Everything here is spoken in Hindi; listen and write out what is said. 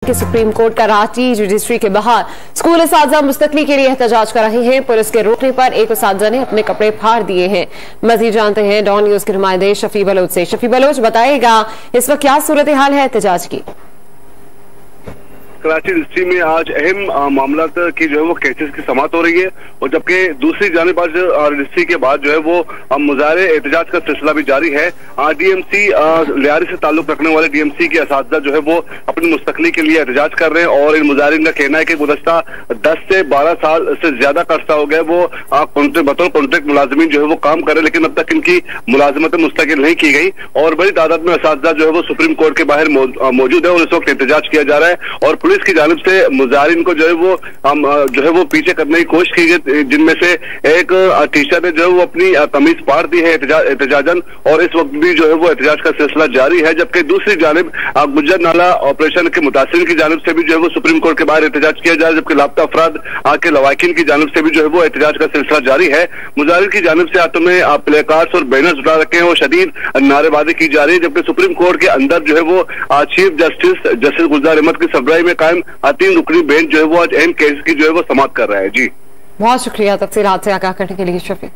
कि सुप्रीम कोर्ट का रांची जुडिशरी के बाहर स्कूल असातिज़ा मुस्तकली के लिए एहतजाज कर रहे हैं। पुलिस के रोकने पर एक असातिज़ा ने अपने कपड़े फाड़ दिए हैं। मजीद जानते हैं डॉन न्यूज के नुमाइंदे शफी बलोच से। शफी बलोच, बताएगा इस वक्त क्या सूरत हाल है एहतजाज की? कराची डिस्ट्रिक्ट में आज अहम मामला की जो है वो केसेस की समाप्त हो रही है और जबकि दूसरी जानिब आज डिस्ट्रिक्ट के बाद जो है वो मुजाहरे एहतजाज का सिलसिला भी जारी है। डीएमसी लियारी से ताल्लुक रखने वाले डीएमसी के असातिज़ा जो है वो अपनी मुस्तकली के लिए एहतजाज कर रहे हैं और इन मुजाहिरीन का कहना है कि गुज़श्ता 10 से 12 साल से ज्यादा का अर्सा हो गया वो बतौर कॉन्ट्रैक्ट मुलाजमीन जो है वो काम कर रहे हैं, लेकिन अब तक इनकी मुलाजमतें मुस्तकिल नहीं की गई और बड़ी तादाद में असातिज़ा जो है वो सुप्रीम कोर्ट के बाहर मौजूद है और इस वक्त एहतजाज किया जा रहा है और पुलिस की जानिब से मुजाहिरीन को जो है वो पीछे करने की कोशिश की गई, जिनमें से एक टीचर ने जो है वो अपनी कमीज फाड़ दी है एहतजाजन और इस वक्त भी जो है वो एहतजाज का सिलसिला जारी है। जबकि दूसरी जानिब गुज्जर नाला ऑपरेशन के मुतासिरीन की जानिब से भी जो है वो सुप्रीम कोर्ट के बाहर एहतजाज किया जा रहा है, जबकि लापता अफराद के लवाकिन की जानिब से भी जो है वो एहतजाज का सिलसिला जारी है। मुजाहिरीन की जानिब से हाथों में प्ले कार्ड्स और बैनर्स उठा रखे हैं और शदीद नारेबाजी की जा रही है, जबकि सुप्रीम कोर्ट के अंदर जो है वो चीफ जस्टिस गुलजार अहमद की सरबराही में कायम 3 रुकनी बेंच जो है वो आज अहम केस की जो है वो समाप्त कर रहा है। जी बहुत शुक्रिया तफसीलात से आगाह करने के लिए शफी।